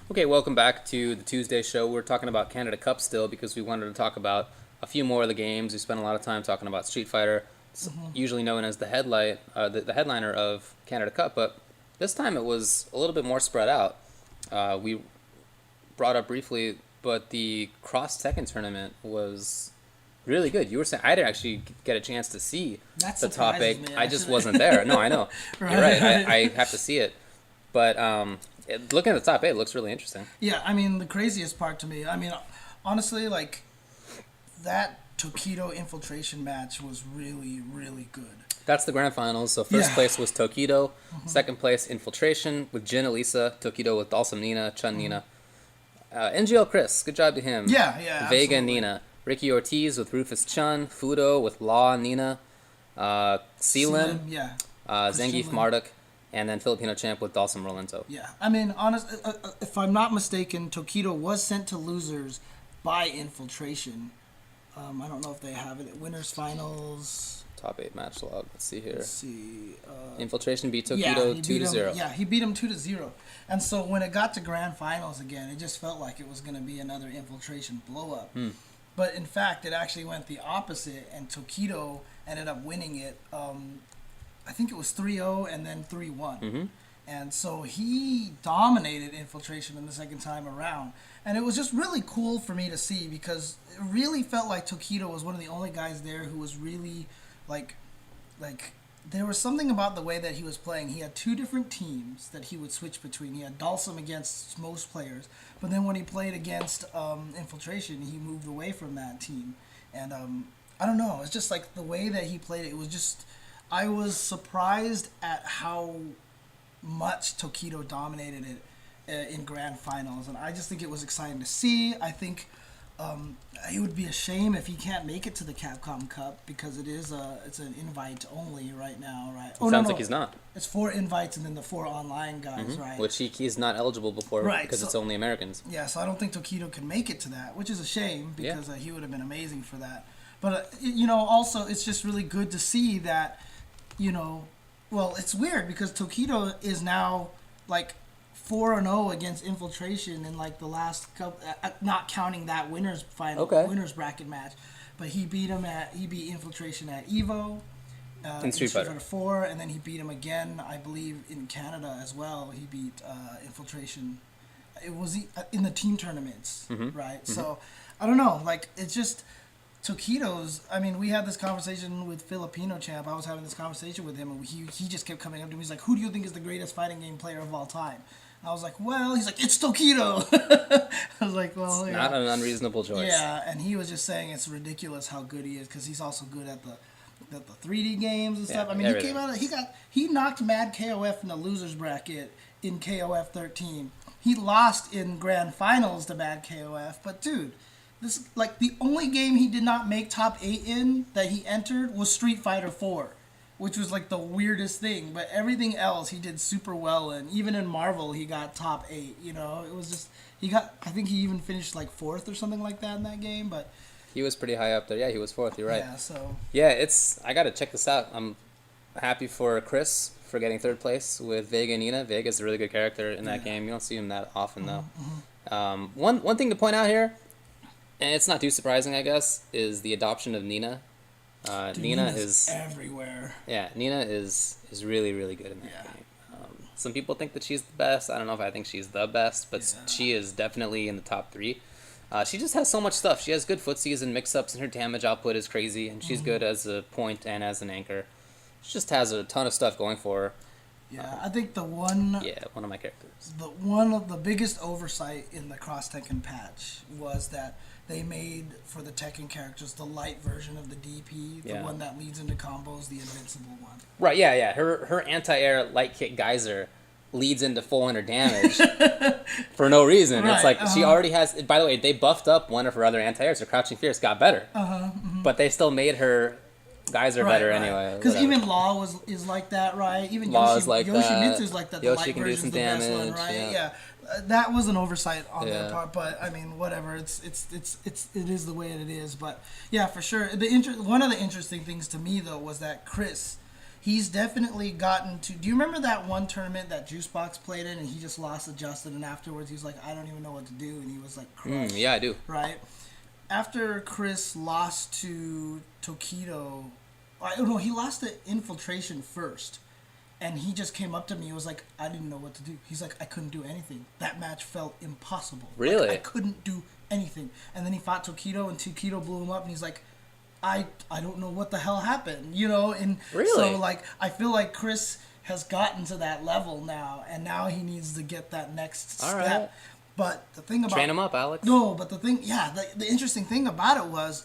Okay, welcome back to the Tuesday show. We're talking about Canada Cup still because we wanted to talk about a few more of the games. We spent a lot of time talking about Street Fighter, usually known as the the headliner of Canada Cup, but this time it was a little bit more spread out. We brought up briefly, but the Cross Tekken tournament was really good. You were saying I didn't actually get a chance to see That the top surprises eight. me, I just actually. wasn't there. No, I know. Right. You're right. I have to see it, but looking at the top eight, it looks really interesting. Yeah, I mean, the craziest part to me, I mean, honestly, like, that Tokido Infiltration match was really, really good. That's the grand finals. So first Yeah. place was Tokido, second place Infiltration with Jin Elisa, Tokido with Dalsum Nina, Chun Nina, NGL Chris, good job to him. Yeah, Vega absolutely. Nina, Ricky Ortiz with Rufus Chun, Fudo with Law Nina, Selim, Yeah. Zangief Selim. Marduk, and then Filipino champ with Dalsum Rolento. Yeah, I mean, if I'm not mistaken, Tokido was sent to losers by Infiltration. I don't know if they have it. Winners finals. Top eight match log. Let's see here. Let's see. Infiltration beat Yeah, Tokido he 2 beat to him. 0. Yeah, he beat him 2-0. And so when it got to grand finals again, it just felt like it was going to be another Infiltration blow up. But in fact, it actually went the opposite, and Tokido ended up winning it. I think it was 3-0 and then 3-1. And so he dominated Infiltration in the second time around. And it was just really cool for me to see because it really felt like Tokido was one of the only guys there who was really like there was something about the way that he was playing. He had two different teams that he would switch between. He had Dalsum against most players, but then when he played against Infiltration, he moved away from that team. And I don't know, it's just like the way that he played it. It was just, I was surprised at how much Tokido dominated it in grand finals, and I just think it was exciting to see. I think it would be a shame if he can't make it to the Capcom Cup because it's an invite only right now, right? It sounds like he's not. It's 4 invites and then the 4 online guys, right? Which he's not eligible before Right, because so- it's only Americans. Yeah, so I don't think Tokido can make it to that, which is a shame because he would have been amazing for that. But also it's just really good to see that, well, it's weird because Tokido is now like 4-0 against Infiltration in like the last couple, not counting that winners bracket match, but he beat Infiltration at Evo. In Street Fighter 4, and then he beat him again, I believe, in Canada as well. He beat Infiltration. It was in the team tournaments, right? So, I don't know. Like, it's just Tokido's. I mean, we had this conversation with Filipino champ. I was having this conversation with him, and he just kept coming up to me. He's like, "Who do you think is the greatest fighting game player of all time?" I was like, "Well," he's like, "It's Tokido." I was like, "Well, It's not an unreasonable choice. yeah." And he was just saying it's ridiculous how good he is because he's also good at the 3D games and stuff. Yeah, I mean, everything. he knocked Mad KOF in the losers bracket in KOF 13. He lost in grand finals to Mad KOF, but dude, this like the only game he did not make top 8 in that he entered was Street Fighter 4, which was like the weirdest thing. But everything else he did super well in. Even in Marvel, he got top 8. It was just I think he even finished like 4th or something like that in that game, but. He was pretty high up there. Yeah, he was 4th. You're right. Yeah, so Yeah, I got to check this out. I'm happy for Chris for getting 3rd place with Vega Nina. Vega's a really good character in that game. You don't see him that often, though. One thing to point out here, and it's not too surprising, I guess, is the adoption of Nina. dude, Nina Nina's is... everywhere. Yeah, Nina is really, really good in that Yeah. game. Some people think that she's the best. I don't know if I think she's the best, but Yeah. she is definitely in the top 3. She just has so much stuff. She has good footsies and mix-ups, and her damage output is crazy, and she's good as a point and as an anchor. She just has a ton of stuff going for her. Yeah, I think one of my characters. one of the biggest oversight in the Cross Tekken patch was that they made for the Tekken characters the light version of the DP, the one that leads into combos, the invincible one. Right, yeah. Her anti-air light kick geyser leads into 400 damage for no reason. Right, it's like she already has... By the way, they buffed up one of her other anti-airs. Her Crouching Fierce got better. But they still made her geyser better anyway. Because even Law is like that, right? Even Law is like that. Yoshimitsu's like that. The Yoshi light can do version's some the best one, damage, right? yeah. That was an oversight on their Yeah. part, but I mean, whatever. It is the way it is. But yeah, for sure. One of the interesting things to me though was that Chris, he's definitely gotten to. Do you remember that one tournament that Juicebox played in, and he just lost to Justin, and afterwards he was like, I don't even know what to do, and he was like, crushed. Yeah, I do. Right. After Chris lost to Tokido, no, he lost to Infiltration first. And he just came up to me and was like, I didn't know what to do. He's like, I couldn't do anything. That match felt impossible. Really? Like, I couldn't do anything. And then he fought Tokido, and Tokido blew him up, and he's like, I don't know what the hell happened, you know? And really? So, like, I feel like Chris has gotten to that level now, and now he needs to get that next All step. right. But the thing about train him up, Alex. No, but the thing, the interesting thing about it was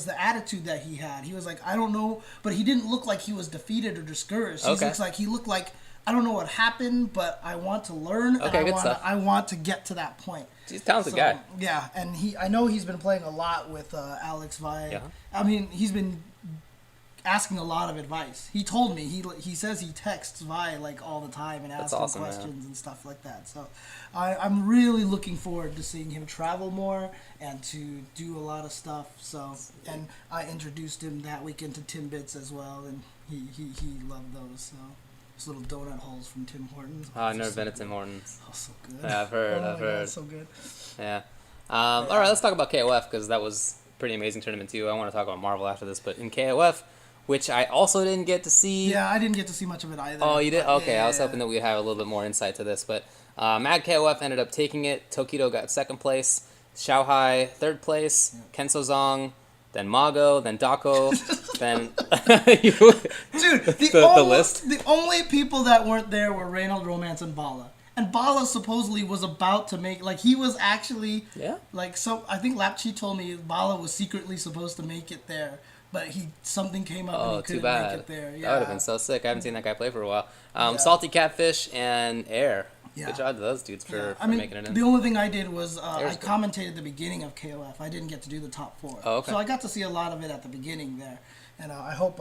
the attitude that he had. He was like, I don't know, but he didn't look like he was defeated or discouraged. He looked like I don't know what happened, but I want to learn. Okay, and good stuff. I want to get to that point. He's a talented guy. Yeah, and I know he's been playing a lot with Alex Vi. Yeah. I mean, he's been asking a lot of advice. He told me he says he texts Vi like all the time and asks him questions and stuff like that. So I'm really looking forward to seeing him travel more and to do a lot of stuff. So, and I introduced him that weekend to Timbits as well, and he loved those. So those little donut holes from Tim Hortons. Oh, I've never been to Tim Hortons. Oh, so good. Yeah, I've heard. God, so good. Yeah. All right, let's talk about KOF because that was a pretty amazing tournament too. I want to talk about Marvel after this, but in KOF, which I also didn't get to see. Yeah, I didn't get to see much of it either. Oh, you did? Okay, yeah, I was hoping that we'd have a little bit more insight to this, but Mad KOF ended up taking it. Tokido got second place. Xiaohai third place. Kenso Zong, then Mago, then Dako, then Dude, the list. The only people that weren't there were Reynald, Romance, and Bala. And Bala supposedly was about to make, like, he was actually, like, so I think Lapchi told me Bala was secretly supposed to make it there, but something came up and he couldn't make it there. Yeah. That would have been so sick. I haven't seen that guy play for a while. Salty Catfish and Air. Yeah. Good job to those dudes for making it in. The only thing I did was I commentated the beginning of KOF. I didn't get to do the top four. Oh, okay. So I got to see a lot of it at the beginning there. And I hope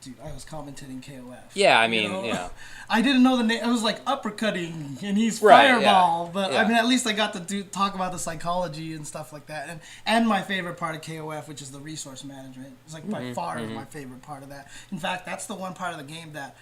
dude, I was commentating KOF. Yeah, I mean, you know. I didn't know the name. I was like uppercutting, and he's Right, Fireball. yeah. But Yeah. I mean, at least I got to talk about the psychology and stuff like that. And my favorite part of KOF, which is the resource management. It's like by far my favorite part of that. In fact, that's the one part of the game that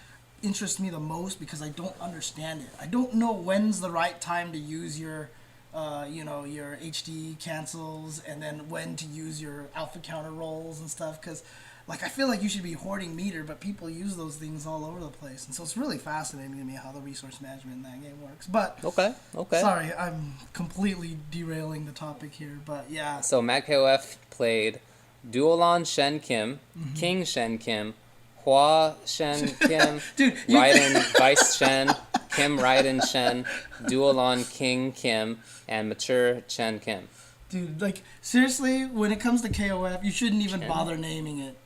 interests me the most because I don't understand it. I don't know when's the right time to use your your HD cancels and then when to use your alpha counter rolls and stuff because like I feel like you should be hoarding meter, but people use those things all over the place, and so it's really fascinating to me how the resource management in that game works. But Okay. sorry, I'm completely derailing the topic here, but yeah. So Mad KOF played Duolon Shen Kim, King Shen Kim, Hua Shen Kim, Dude, Raiden Vice Shen, Kim Raiden Shen, Duolon King Kim, and Mature Chen Kim. Dude, like seriously, when it comes to KOF, you shouldn't even bother naming it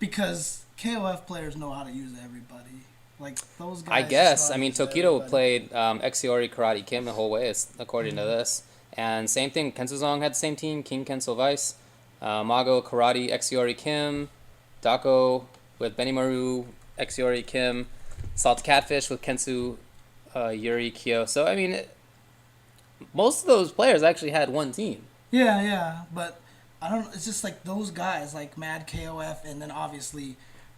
because KOF players know how to use everybody. Like those guys. I guess. I mean, use Tokido everybody. played XIII Karate Kim the whole way, according to this. And same thing, Kenso Zong had the same team, King Kenso Vice, Mago Karate XIII Kim, Dako with Benimaru XIII Kim, Salt Catfish with Kensu Yuri Kyo. So, I mean, most of those players actually had one team. Yeah, but I don't. It's just like those guys, like Mad KOF, and then obviously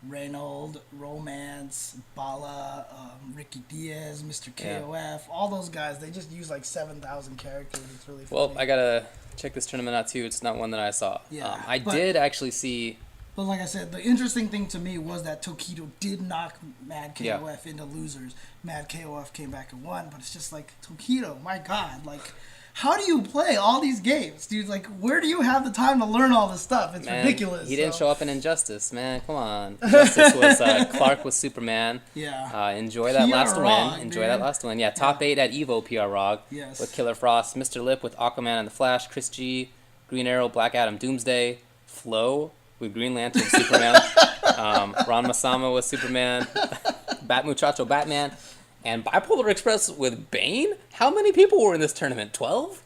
Reynald, Romance, Bala, Ricky Diaz, Mr. KOF, all those guys. They just use like 7,000 characters. It's really funny. Well, I gotta check this tournament out too. It's not one that I saw. Yeah, I did actually see. But like I said, the interesting thing to me was that Tokido did knock Mad KOF into losers. Mad KOF came back and won, but it's just like Tokido, my God, like. How do you play all these games, dude? Like, where do you have the time to learn all this stuff? It's ridiculous. He didn't show up in Injustice, man. Come on. Injustice was Clark with Superman. Yeah. Enjoy that last win. Enjoy that last win. Yeah, top 8 at Evo, PR Rog. Yes. With Killer Frost, Mr. Lip with Aquaman and the Flash, Chris G, Green Arrow, Black Adam, Doomsday, Flo with Green Lantern, Superman, Ron Masama with Superman, Bat Muchacho, Batman. And Bipolar Express with Bane? How many people were in this tournament? 12?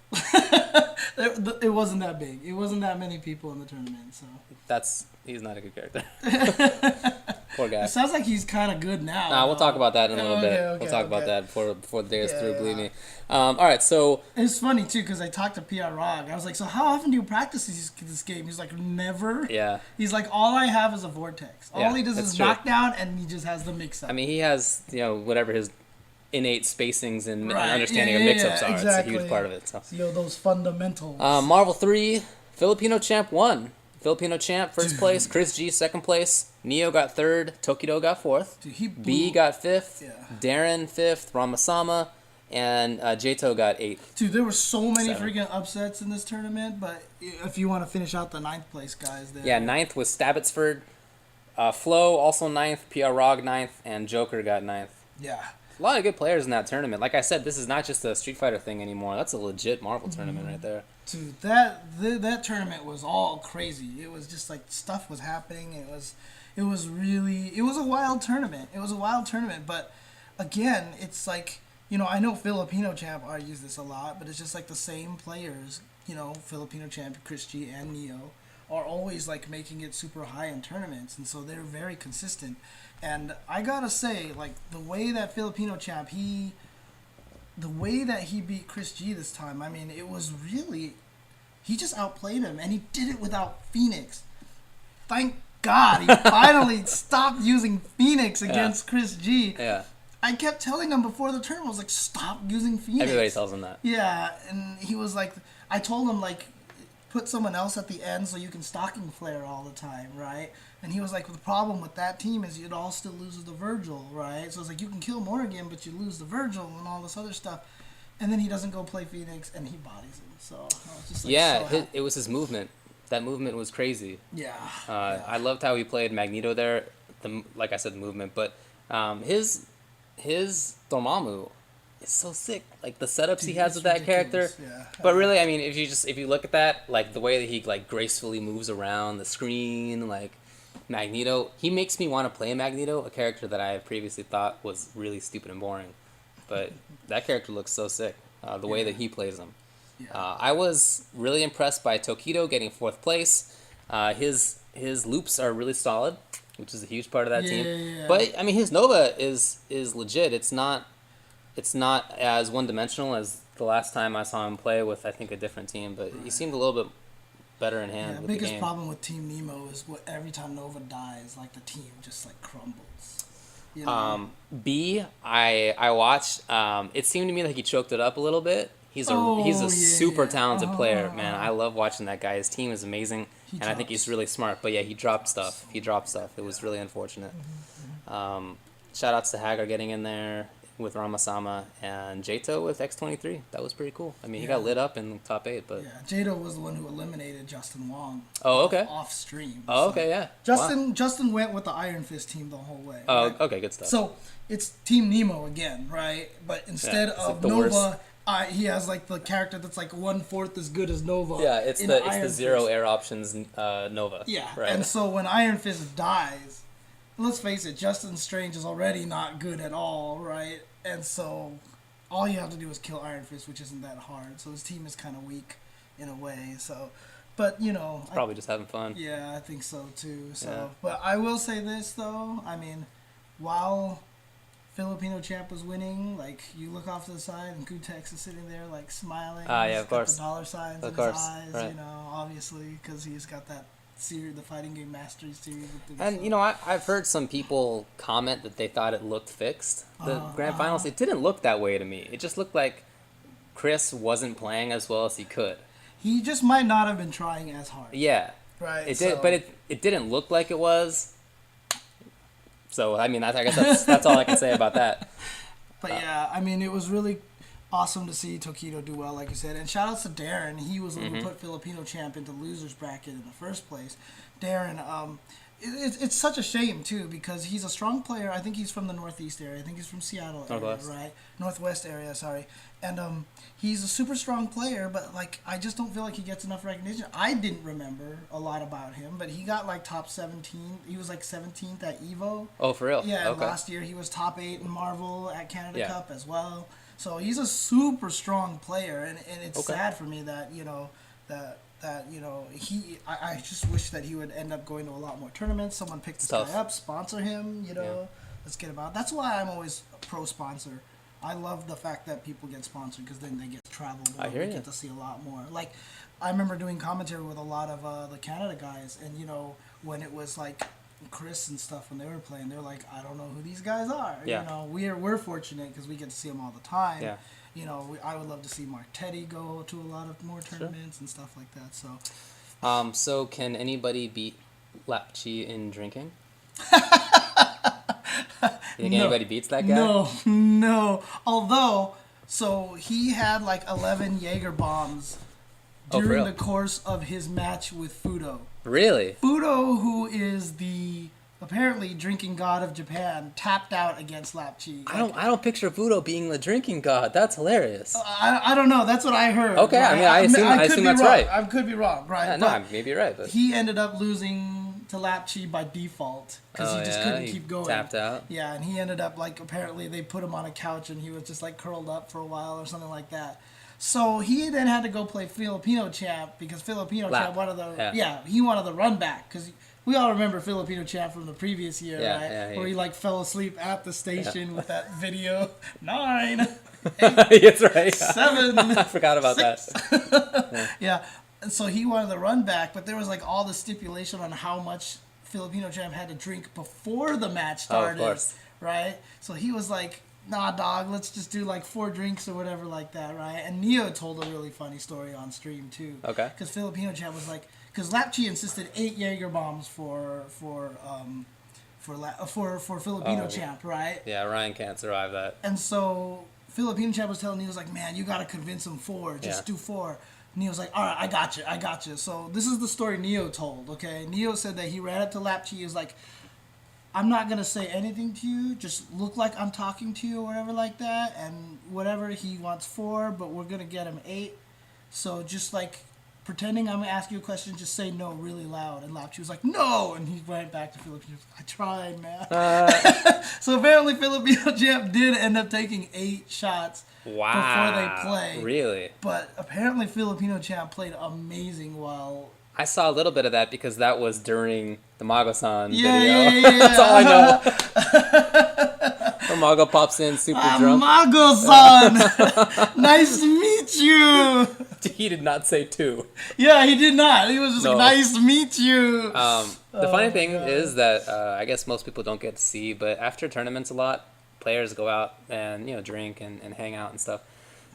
It wasn't that big. It wasn't that many people in the tournament, so. He's not a good character. Poor guy. It sounds like he's kind of good now. Nah, we'll talk about that in a little bit. Okay, We'll talk about that before the day is through, believe Yeah. me. All right, so... It's funny, too, because I talked to PR Rog. I was like, so how often do you practice this game? He's like, never. Yeah. He's like, all I have is a vortex. All Yeah, he does that's is true. knockdown, and he just has the mix-up. I mean, he has, whatever his innate spacings and Right. understanding Yeah, of mix-ups yeah, are. exactly. It's a huge part of it. So. Those fundamentals. Marvel 3, Filipino champ won. Filipino champ, first place. Chris G, second place. Neo got third. Tokido got fourth. Dude, he blew. B got fifth. Yeah. Darren fifth. Ramasama. And Jato got eighth. Dude, there were so many Seven. freaking upsets in this tournament, but if you want to finish out the 9th place guys, then Yeah, ninth was Stabbotsford. Flo also ninth. PR Rog ninth. And Joker got ninth. yeah. A lot of good players in that tournament. Like I said, this is not just a Street Fighter thing anymore. That's a legit Marvel tournament right there. Dude, that tournament was all crazy. It was just like stuff was happening. It was a wild tournament. It was a wild tournament, but again, it's like, I know Filipino champ argues this a lot, but it's just like the same players, Filipino champ Chris G and Neo are always like making it super high in tournaments, and so they're very consistent. And I gotta say, like, the way that Filipino champ the way that he beat Chris G this time, I mean, it was really, he just outplayed him, and he did it without Phoenix. Thank God he finally stopped using Phoenix against Chris G. Yeah. I kept telling him before the tournament, I was like, stop using Phoenix. Everybody tells him that. Yeah, and he was like, I told him, like, put someone else at the end so you can stocking flare all the time, right? And he was like, the problem with that team is it all still loses the Virgil, right? So it's like, you can kill Morrigan, but you lose the Virgil and all this other stuff. And then he doesn't go play Phoenix, and he bodies him. So I was just like, Yeah, so happy. it was his movement. That movement was crazy. Yeah. I loved how he played Magneto there. Like I said, the movement. But his Dormammu is so sick. Like the setups he has it's with that character. ridiculous, yeah. But really, I mean, if you look at that, like the way that he like gracefully moves around the screen, like Magneto, he makes me want to play Magneto, a character that I previously thought was really stupid and boring. But that character looks so sick. The way that he plays him. Yeah. I was really impressed by Tokido getting fourth place. His loops are really solid, which is a huge part of that team. Yeah. But I mean, his Nova is legit. It's not as one dimensional as the last time I saw him play with, I think, a different team. But he seemed a little bit better in hand Yeah, with the biggest game. problem with Team Nemo is every time Nova dies, like the team just like crumbles. You know? B, I watched. It seemed to me like he choked it up a little bit. He's a super talented player, man. I love watching that guy. His team is amazing, and I think he's really smart. But yeah, he dropped stuff. It was really unfortunate. Shout outs to Hagar getting in there with Ramasama and Jato with X23. That was pretty cool. I mean, he got lit up in the top 8, but Yeah, Jado was the one who eliminated Justin Wong. Oh, okay. Off stream. Oh, So okay, yeah. Justin went with the Iron Fist team the whole way. Oh, right? okay, good stuff. So it's Team Nemo again, right? But instead it's of like the Nova, he has like the character that's like 1/4 as good as Nova. yeah, it's in the Iron zero Fist. air options Nova. Yeah, right. and so when Iron Fist dies, let's face it, Justin Strange is already not good at all, right? And so all you have to do is kill Iron Fist, which isn't that hard. So his team is kind of weak in a way. So, but Probably just having fun. yeah, I think so too. So, Yeah. but I will say this though. I mean, while Filipino champ was winning, like you look off to the side and Kutex is sitting there like smiling. Ah, He's yeah, of got course. the dollar signs Of in course, his eyes, right. obviously because he's got that series, the fighting game mastery series. With him, And so. I've heard some people comment that they thought it looked fixed. The grand finals, it didn't look that way to me. It just looked like Chris wasn't playing as well as he could. He just might not have been trying as hard. Yeah, Right. it did, but it didn't look like it was. So I mean, I guess that's all I can say about that. But yeah, I mean, it was really awesome to see Tokido do well, like you said. And shout outs to Darren. He was the one who put Filipino champ into losers bracket in the first place. Darren, it's such a shame too because he's a strong player. I think he's from the Northeast area. I think he's from Seattle area, Northwest. right? Northwest area, sorry. And he's a super strong player, but like I just don't feel like he gets enough recognition. I didn't remember a lot about him, but he got like top 17. He was like 17th at Evo. Oh, for real? Yeah, and Okay. last year he was top 8 in Marvel at Canada Yeah. Cup as well. So he's a super strong player, and it's Okay. sad for me that that that I just wish that he would end up going to a lot more tournaments. Someone pick this guy up, sponsor him. Let's get about. That's why I'm always pro sponsor. I love the fact that people get sponsored because then they get to travel more. They get to see a lot more. Like, I remember doing commentary with a lot of the Canada guys, and when it was like Chris and stuff when they were playing, they're like, I don't know who these guys are. Yeah. We're fortunate because we get to see them all the time. Yeah. I would love to see Mark Teddy go to a lot of more tournaments and stuff like that. So. So can anybody beat Lapchi in drinking? You think anybody beats that guy? No. Although, so he had like 11 Jaeger bombs during the course of his match with Fudo. Really? Fudo, who is the apparently drinking god of Japan, tapped out against Lapchi. I don't picture Fudo being the drinking god. That's hilarious. I don't know. That's what I heard. Okay, right? I assume that's right. I could be wrong, right? No, maybe you're right. But he ended up losing to Lapchi by default because he just couldn't keep going. Tapped out. Yeah, and he ended up apparently they put him on a couch and he was just curled up for a while or something like that. So he then had to go play Filipino champ because Filipino champ wanted he wanted the run back because we all remember Filipino champ from the previous year, right? Where he fell asleep at the station with that video 9, 8, that's right. 7. I forgot about 6. that. Yeah. And so he wanted the run back, but there was all the stipulation on how much Filipino champ had to drink before the match started. Of course. Right? So he was like, nah, dog, let's just do 4 drinks or whatever like that, right? And Neo told a really funny story on stream too. Okay. Because Filipino champ was because Lapchi insisted 8 Jaeger bombs for Filipino champ, right? Yeah, Ryan can't survive that. And so Filipino champ was telling Neo, man, you gotta convince him 4, just do 4. Neo's like, all right, I got you. So this is the story Neo told, okay? Neo said that he ran up to Lapchi, he was like, I'm not going to say anything to you, just look like I'm talking to you or whatever like that, and whatever, he wants 4, but we're going to get him 8. So just pretending I'm going to ask you a question, just say no really loud. And Lapchi was like, no! And he went back to Filipino. I tried, man. So apparently Filipino champ did end up taking 8 shots. Wow. Before they play. Really? But apparently Filipino champ played amazing while... I saw a little bit of that because that was during the Mago-san video. Yeah. That's all I know. When Mago pops in super drunk. Mago-san! Nice to meet you! He did not say 2. Yeah, he did not. He was just nice to meet you. The funny thing is that I guess most people don't get to see, but after tournaments a lot, players go out and drink and hang out and stuff.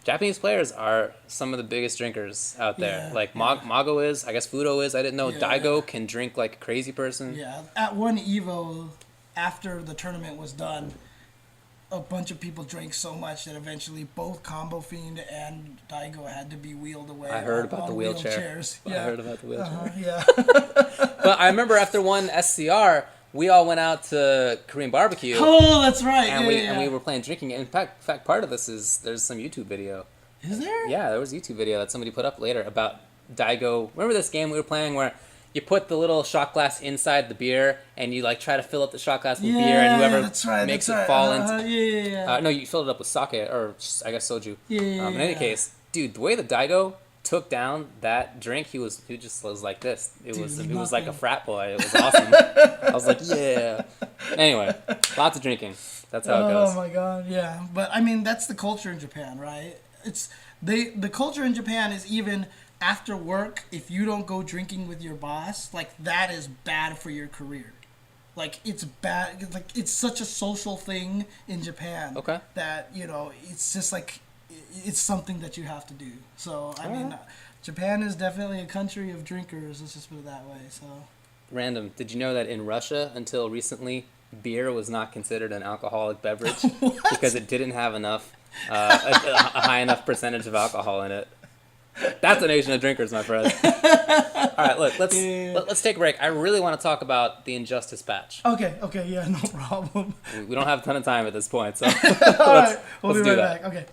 Japanese players are some of the biggest drinkers out there. Mago is, I guess Fudo is. I didn't know Daigo can drink like a crazy person. Yeah, at one Evo, after the tournament was done, a bunch of people drank so much that eventually both Combo Fiend and Daigo had to be wheeled away. I heard about the wheelchair. Yeah. I heard about the wheelchair. Yeah. But I remember after one SCR, we all went out to Korean barbecue. Oh, that's right. And we were playing drinking. In fact, part of this is there's some YouTube video. Is there? Yeah, there was a YouTube video that somebody put up later about Daigo. Remember this game we were playing where you put the little shot glass inside the beer and you try to fill up the shot glass with beer and whoever makes it fall into... No, you filled it up with sake or I guess soju. In any case, dude, the way the Daigo took down that drink, he just was like this. It was like a frat boy. It was awesome. I was like, yeah. Anyway, lots of drinking. That's how it goes. Oh my god, yeah. But I mean, that's the culture in Japan, right? The culture in Japan is even after work, if you don't go drinking with your boss, that is bad for your career. It's bad. It's such a social thing in Japan. Okay. That it's just it's something that you have to do. So I mean, Japan is definitely a country of drinkers. Let's just put it that way. So. Random. Did you know that in Russia, until recently, beer was not considered an alcoholic beverage because it didn't have enough, a high enough percentage of alcohol in it? That's a nation of drinkers, my friend. All right, look, let's take a break. I really want to talk about the Injustice patch. Okay, yeah, no problem. We don't have a ton of time at this point, so All right, we'll be right back. Okay.